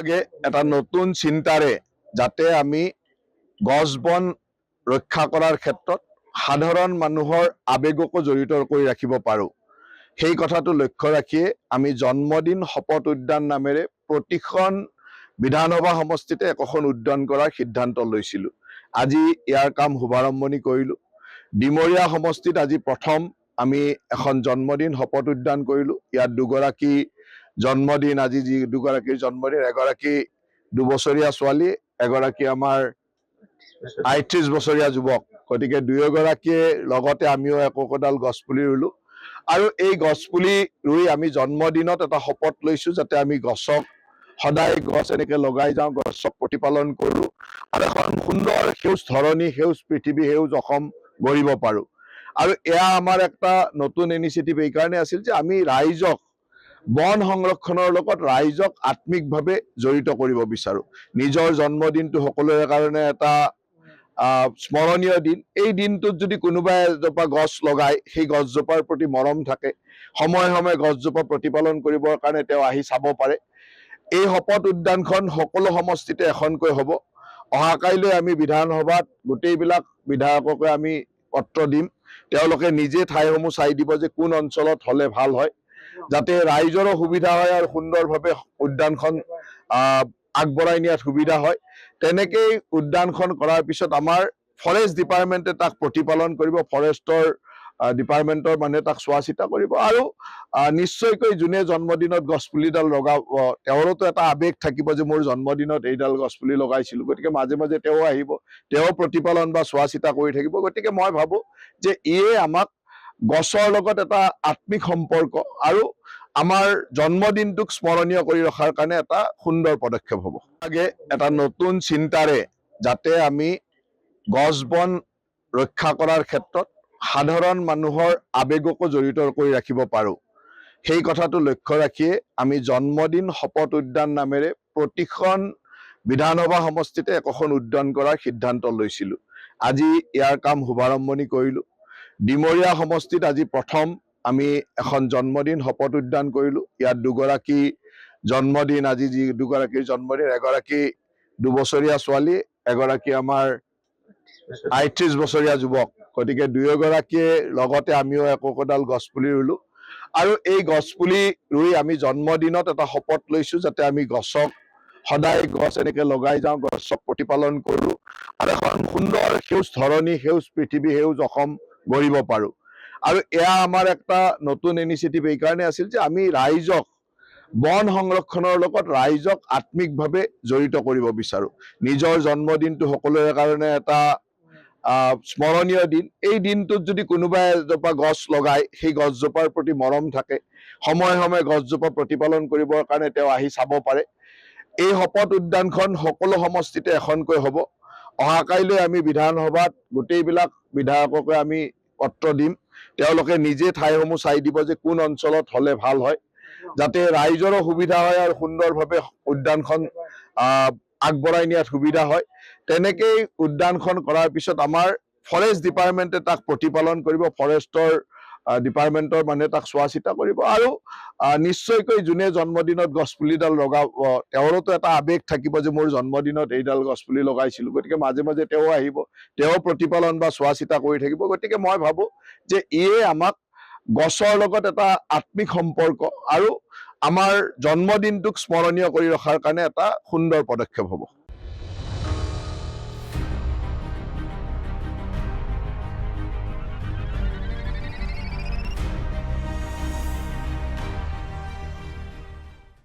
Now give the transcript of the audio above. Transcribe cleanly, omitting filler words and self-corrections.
আগে এটা নতুন চিন্তাৰে যাতে আমি গছ বন ৰক্ষা কৰাৰ ক্ষেত্ৰত সাধাৰণ মানুহৰ আবেগকো জড়িত কৰি ৰাখিব পাৰোঁ। সেই কথাটো লক্ষ্য ৰাখিয়ে আমি জন্মদিন শপত উদ্যান নামেৰে প্ৰতিখন বিধানসভা সমষ্টিতে একোখন উদ্যান কৰাৰ সিদ্ধান্ত লৈছিলোঁ। আজি ইয়াৰ কাম শুভাৰম্ভণি কৰিলোঁ। ডিমৰীয়া সমষ্টিত আজি প্ৰথম আমি এখন জন্মদিন শপত উদ্যান কৰিলোঁ। ইয়াত দুগৰাকী জন্মদিন, আজি যি দুগৰাকীৰ জন্মদিন, এগৰাকী 2 বছৰীয়া ছোৱালী, এগৰাকী আমাৰ 38 বছৰীয়া যুৱক। গতিকে দুয়োগৰাকীয়ে লগতে আমিও একোডাল গছপুলি ৰুলোঁ আৰু এই গছপুলি ৰুই আমি জন্মদিনত এটা শপত লৈছোঁ যাতে আমি গছক সদায় গছ এনেকৈ লগাই যাওঁ, গছক প্ৰতিপালন কৰোঁ আৰু এখন সুন্দৰ সেউজ ধৰণী, সেউজ পৃথিৱী, সেউজ অসম গঢ়িব পাৰোঁ। আৰু এয়া আমাৰ এটা নতুন ইনিচিয়েটিভ এইকাৰণে আছিল যে আমি ৰাইজক বন সংৰক্ষণৰ লগত ৰাইজক আত্মিকভাৱে জড়িত কৰিব বিচাৰোঁ। নিজৰ জন্মদিনটো সকলোৰে কাৰণে এটা স্মৰণীয় দিন। এই দিনটোত যদি কোনোবাই এজোপা গছ লগায়, সেই গছজোপাৰ প্ৰতি মৰম থাকে, সময়ে সময়ে গছজোপা প্ৰতিপালন কৰিবৰ কাৰণে তেওঁ আহি চাব পাৰে। এই শপত উদ্যানখন সকলো সমষ্টিতে এখনকৈ হ'ব। অহাকাইলৈ আমি বিধানসভাত গোটেইবিলাক বিধায়ককে আমি পত্ৰ দিম। তেওঁলোকে নিজে ঠাইসমূহ চাই দিব যে কোন অঞ্চলত হ'লে ভাল হয়, যাতে ৰাইজৰো সুবিধা হয় আৰু সুন্দৰভাৱে উদ্যানখন আগবঢ়াই নিয়াত সুবিধা হয়। তেনেকেই উদ্যানখন কৰাৰ পিছত আমাৰ ফৰেষ্ট ডিপাৰ্টমেণ্টে তাক প্ৰতিপালন কৰিব, ফৰেষ্টৰ ডিপাৰ্টমেণ্টৰ মানুহে তাক চোৱা চিতা কৰিব আৰু নিশ্চয়কৈ যোনে জন্মদিনত গছপুলিডাল লগাব, তেওঁৰোতো এটা আৱেগ থাকিব যে মোৰ জন্মদিনত এইডাল গছপুলি লগাইছিলোঁ। গতিকে মাজে মাজে তেওঁ আহিব, তেওঁ প্ৰতিপালন বা চোৱা চিতা কৰি থাকিব। গতিকে মই ভাবোঁ যে ইয়ে আমাক গছৰ লগত এটা আত্মিক সম্পৰ্ক আৰু আমাৰ জন্মদিনটোক স্মৰণীয় কৰি ৰখাৰ কাৰণে এটা সুন্দৰ পদক্ষেপ হ'ব। আগে এটা নতুন চিন্তাৰে যাতে আমি গছ বন ৰক্ষা কৰাৰ ক্ষেত্ৰত সাধাৰণ মানুহৰ আবেগকো জড়িত কৰি ৰাখিব পাৰোঁ। সেই কথাটো লক্ষ্য ৰাখিয়ে আমি জন্মদিন শপত উদ্যান নামেৰে প্ৰতিখন বিধানসভা সমষ্টিতে একোখন উদ্যান কৰাৰ সিদ্ধান্ত লৈছিলোঁ। আজি ইয়াৰ কাম শুভাৰম্ভণি কৰিলোঁ। ডিমৰীয়া সমষ্টিত আজি প্ৰথম আমি এখন জন্মদিন শপত উদ্যান কৰিলোঁ। ইয়াত দুগৰাকী জন্মদিন, আজি যি দুগৰাকীৰ জন্মদিন, এগৰাকী 2 বছৰীয়া ছোৱালী, এগৰাকী আমাৰ 38 বছৰীয়া যুৱক। গতিকে দুয়োগৰাকীয়ে লগতে আমিও একোডাল গছপুলি ৰুলোঁ আৰু এই গছপুলি ৰুই আমি জন্মদিনত এটা শপত লৈছোঁ যাতে আমি গছক সদায় গছ এনেকৈ লগাই যাওঁ, গছক প্ৰতিপালন কৰোঁ আৰু এখন সুন্দৰ সেউজ ধৰণী, সেউজ পৃথিৱী, সেউজ অসম গঢ়িব পাৰোঁ। আৰু এয়া আমাৰ এটা নতুন ইনিচিয়েটিভ এইকাৰণে আছিল যে আমি ৰাইজক বন সংৰক্ষণৰ লগত ৰাইজক আত্মিকভাৱে জড়িত কৰিব বিচাৰোঁ। নিজৰ জন্মদিনটো সকলোৰে কাৰণে এটা স্মৰণীয় দিন। এই দিনটোত যদি কোনোবাই এজোপা গছ লগায়, সেই গছজোপাৰ প্ৰতি মৰম থাকে, সময়ে সময়ে গছজোপা প্ৰতিপালন কৰিবৰ কাৰণে তেওঁ আহি চাব পাৰে। এই শপত উদ্যানখন সকলো সমষ্টিতে এখনকৈ হ'ব। অহাকাইলৈ আমি বিধানসভাত গোটেইবিলাক বিধায়ককে আমি পত্ৰ দিম। তেওঁলোকে নিজে ঠাইসমূহ চাই দিব যে কোন অঞ্চলত হ'লে ভাল হয়, যাতে ৰাইজৰো সুবিধা হয় আৰু সুন্দৰভাৱে উদ্যানখন আগবঢ়াই নিয়াত সুবিধা হয়। তেনেকেই উদ্যানখন কৰাৰ পিছত আমাৰ ফৰেষ্ট ডিপাৰ্টমেণ্টে তাক প্ৰতিপালন কৰিব, ফৰেষ্টৰ ডিপাৰ্টমেণ্টৰ মানুহে তাক চোৱা চিতা কৰিব আৰু নিশ্চয়কৈ যোনে জন্মদিনত গছপুলিডাল লগাব, তেওঁৰোতো এটা আৱেগ থাকিব যে মোৰ জন্মদিনত এইডাল গছপুলি লগাইছিলোঁ। গতিকে মাজে মাজে তেওঁ আহিব, তেওঁ প্ৰতিপালন বা চোৱা চিতা কৰি থাকিব। গতিকে মই ভাবোঁ যে ইয়ে আমাক গছৰ লগত এটা আত্মিক সম্পৰ্ক আৰু আমাৰ জন্মদিনটোক স্মৰণীয় কৰি ৰখাৰ কাৰণে এটা সুন্দৰ পদক্ষেপ হ'ব।